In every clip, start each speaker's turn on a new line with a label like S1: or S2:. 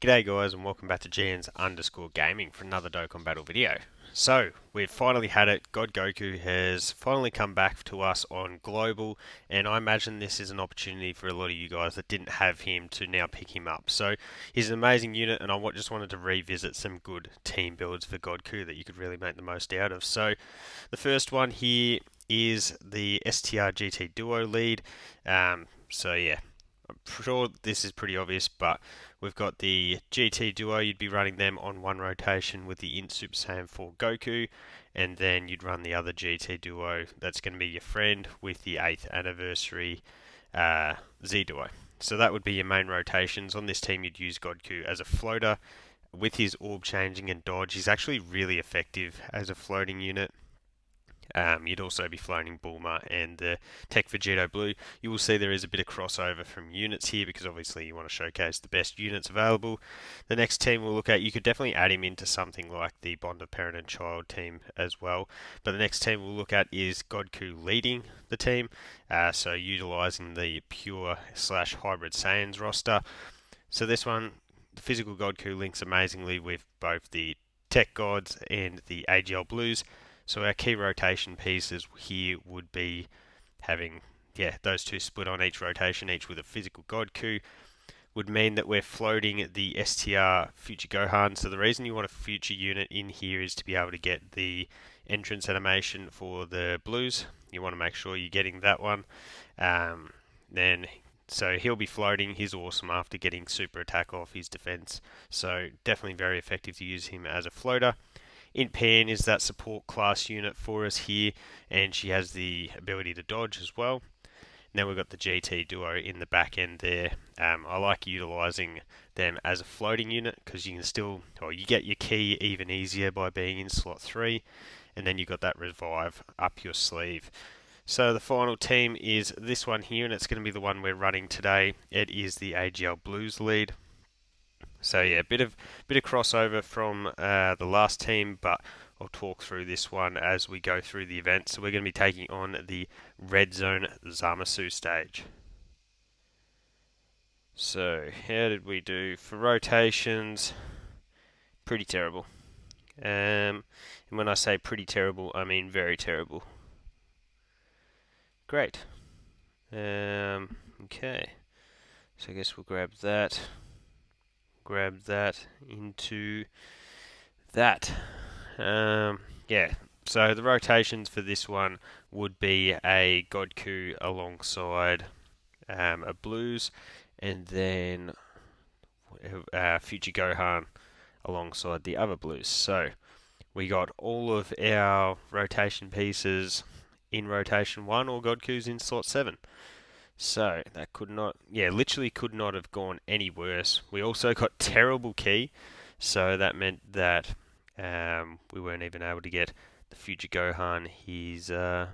S1: G'day guys and welcome back to GNs_gaming for another Dokkan Battle video. So, we've finally had it. God Goku has finally come back to us on Global, and I imagine this is an opportunity for a lot of you guys that didn't have him to now pick him up. So, he's an amazing unit, and I just wanted to revisit some good team builds for Godku that you could really make the most out of. So, the first one here is the STR GT Duo lead. So yeah, I'm sure this is pretty obvious, but we've got the GT Duo. You'd be running them on one rotation with the Int Super Saiyan 4 Goku, and then you'd run the other GT Duo. That's going to be your friend with the 8th anniversary Z Duo. So that would be your main rotations. On this team, you'd use Godku as a floater. With his orb changing and dodge, he's actually really effective as a floating unit. You'd also be floating Bulma and the Tech Vegito Blue. You will see there is a bit of crossover from units here because obviously you want to showcase the best units available. The next team we'll look at, you could definitely add him into something like the Bond of Parent and Child team as well. But the next team we'll look at is Godku leading the team, so utilizing the pure/hybrid Saiyans roster. So this one, the physical Godku links amazingly with both the Tech Gods and the AGL Blues. So our key rotation pieces here would be having, those two split on each rotation, each with a physical Godku, would mean that we're floating the STR Future Gohan. So the reason you want a future unit in here is to be able to get the entrance animation for the Blues. You want to make sure you're getting that one. So he'll be floating. He's awesome after getting super attack off his defense. So definitely very effective to use him as a floater. Int Pan is that support class unit for us here, and she has the ability to dodge as well. And then we've got the GT Duo in the back end there. I like utilising them as a floating unit because you can still, or you get your key even easier by being in slot 3, and then you've got that revive up your sleeve. So the final team is this one here, and it's going to be the one we're running today. It is the AGL Blues lead. So yeah, a bit of crossover from the last team, but I'll talk through this one as we go through the event. So we're going to be taking on the Red Zone ZAMASU stage. So how did we do for rotations? Pretty terrible. And when I say pretty terrible, I mean very terrible. Great. Okay. So I guess we'll grab that into that. So the rotations for this one would be a Godku alongside a Blues, and then Future Gohan alongside the other Blues. So we got all of our rotation pieces in rotation 1, or Godku's in slot 7. So that literally could not have gone any worse. We also got terrible key, so that meant that we weren't even able to get the Future Gohan his at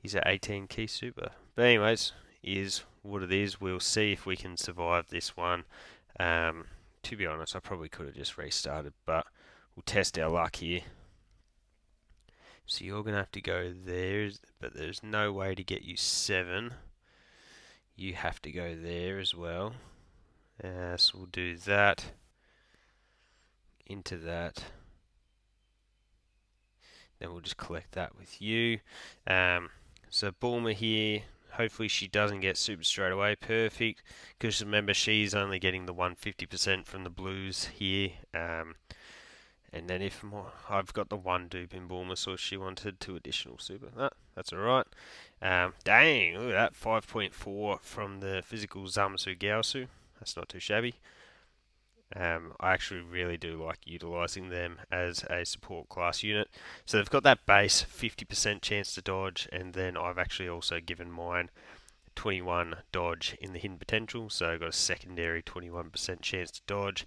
S1: 18 key super. But anyways, is what it is. We'll see if we can survive this one. To be honest, I probably could have just restarted, but we'll test our luck here. So you're going to have to go there, but there's no way to get you 7. You have to go there as well. So we'll do that. Into that. Then we'll just collect that with you. So Bulma here, hopefully she doesn't get super straight away. Perfect. Because remember, she's only getting the 150% from the Blues here. And then if more, I've got the 1 dupe in Bulma, so she wanted 2 additional super. That's alright. Dang, look at that, 5.4 from the physical ZAMASU Gaosu. That's not too shabby. I actually really do like utilising them as a support class unit. So they've got that base 50% chance to dodge, and then I've actually also given mine 21 dodge in the hidden potential, so I've got a secondary 21% chance to dodge.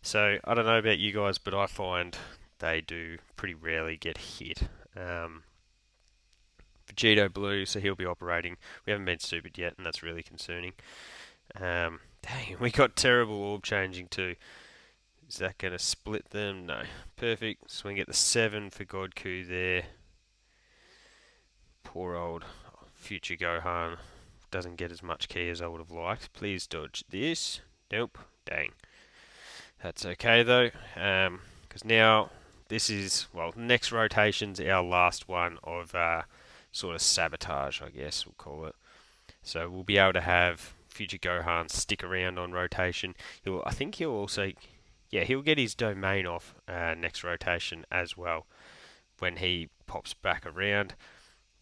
S1: So I don't know about you guys, but I find they do pretty rarely get hit. Vegito Blue, so he'll be operating. We haven't been supered yet, and that's really concerning. Dang, we got terrible orb changing too. Is that going to split them? No. Perfect. So we can get the 7 for Godku there. Poor old Future Gohan doesn't get as much key as I would have liked. Please dodge this. Nope. Dang. That's okay though, because now this is, well, next rotation's our last one of sort of sabotage, I guess we'll call it. So we'll be able to have future Gohan stick around on rotation. I think he'll also, yeah, he'll get his domain off next rotation as well when he pops back around.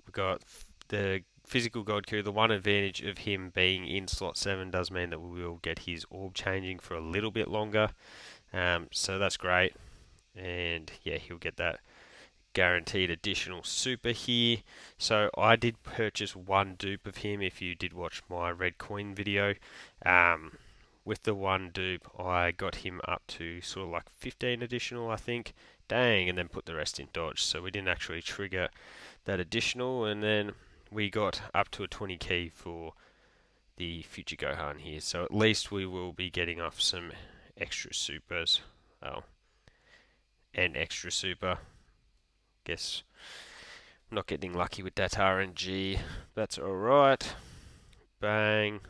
S1: We've got the physical Godku. The one advantage of him being in slot 7 does mean that we will get his orb changing for a little bit longer. So that's great. And yeah, he'll get that guaranteed additional super here. So I did purchase one dupe of him if you did watch my red coin video. With the one dupe, I got him up to sort of like 15 additional, I think. Dang, and then put the rest in dodge. So we didn't actually trigger that additional, and then we got up to a 20 key for the future Gohan here. So at least we will be getting off some extra supers. Oh, and extra super. Guess I'm not getting lucky with that RNG. That's alright. Bang.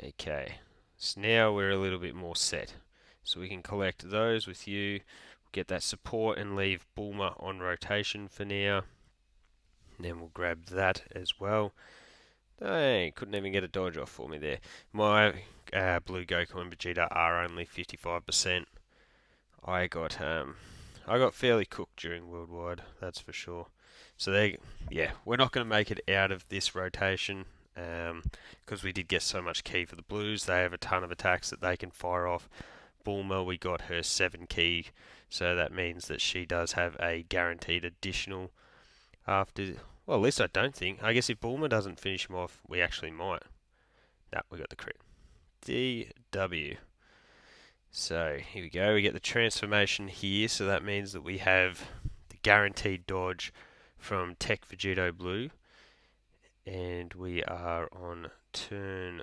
S1: Okay. So now we're a little bit more set. So we can collect those with you. Get that support and leave Bulma on rotation for now. And then we'll grab that as well. Hey, couldn't even get a dodge off for me there. My blue Goku and Vegeta are only 55%. I got fairly cooked during Worldwide, that's for sure. So we're not going to make it out of this rotation because we did get so much key for the Blues. They have a ton of attacks that they can fire off. Bulma, we got her 7 key, so that means that she does have a guaranteed additional after. Well, at least I don't think. I guess if Bulma doesn't finish him off, we actually might. No, we got the crit. DW. So here we go. We get the transformation here, so that means that we have the guaranteed dodge from Tech Vegito Blue, and we are on turn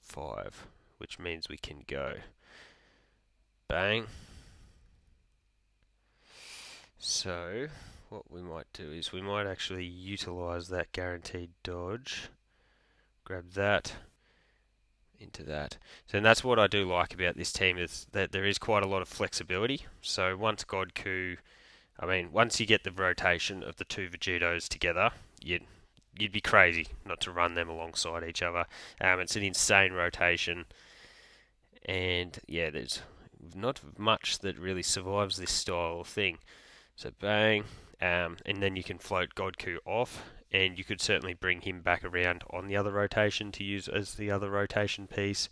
S1: 5, which means we can go. Bang. So what we might do is we might actually utilize that guaranteed dodge. Grab that into that. So that's what I do like about this team, is that there is quite a lot of flexibility. So once once you get the rotation of the two Vegetos together, you'd be crazy not to run them alongside each other. It's an insane rotation, and yeah, there's not much that really survives this style of thing. So bang, and then you can float Godku off, and you could certainly bring him back around on the other rotation to use as the other rotation piece.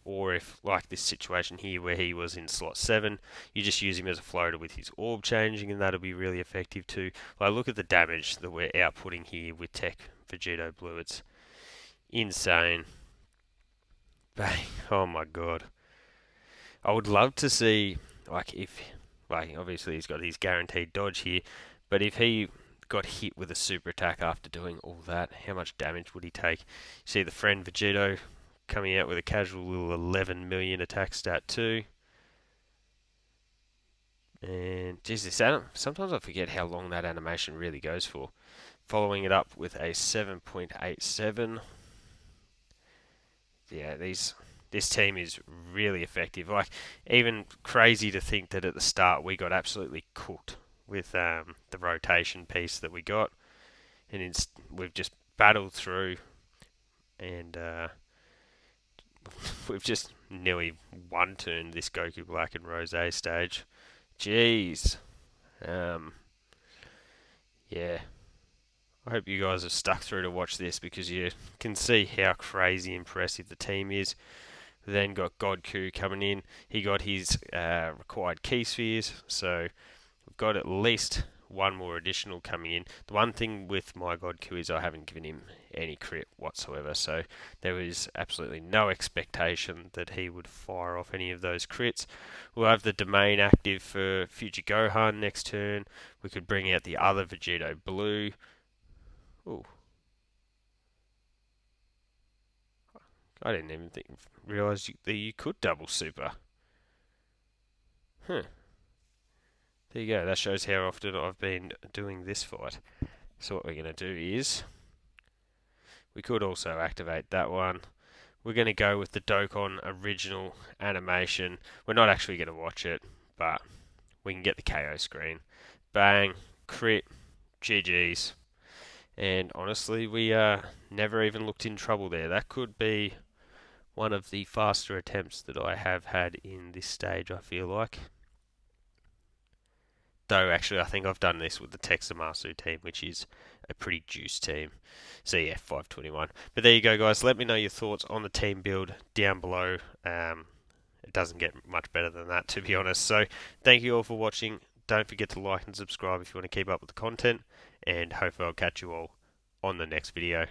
S1: Or if, like this situation here where he was in slot 7, you just use him as a floater with his orb changing, and that'll be really effective too. Like, look at the damage that we're outputting here with Tech Vegito Blue. It's insane. Bang. Oh my god. I would love to see, obviously he's got his guaranteed dodge here, but if he got hit with a super attack after doing all that, how much damage would he take? You see the friend Vegito coming out with a casual little 11 million attack stat too. And Jesus, sometimes I forget how long that animation really goes for. Following it up with a 7.87. Yeah, this team is really effective. Like, even crazy to think that at the start we got absolutely cooked with the rotation piece that we got, and we've just battled through, and we've just nearly one-turned this Goku Black and Rose stage. Jeez. Yeah. I hope you guys have stuck through to watch this, because you can see how crazy impressive the team is. We then got Godku coming in. He got his required key spheres, so we've got at least one more additional coming in. The one thing with my Godku is I haven't given him any crit whatsoever, so there was absolutely no expectation that he would fire off any of those crits. We'll have the domain active for future Gohan next turn. We could bring out the other Vegito Blue. Ooh. I didn't even realize that you could double super. Huh. There you go. That shows how often I've been doing this fight. So what we're going to do is, we could also activate that one. we're going to go with the Dokkan original animation. We're not actually going to watch it, but we can get the KO screen. Bang, crit, GG's. And honestly, we never even looked in trouble there. That could be one of the faster attempts that I have had in this stage, I feel like. Though, actually, I think I've done this with the ZAMASU team, which is a pretty juiced team. So, yeah, 521. But there you go, guys. Let me know your thoughts on the team build down below. It doesn't get much better than that, to be honest. So, thank you all for watching. Don't forget to like and subscribe if you want to keep up with the content. And hopefully I'll catch you all on the next video.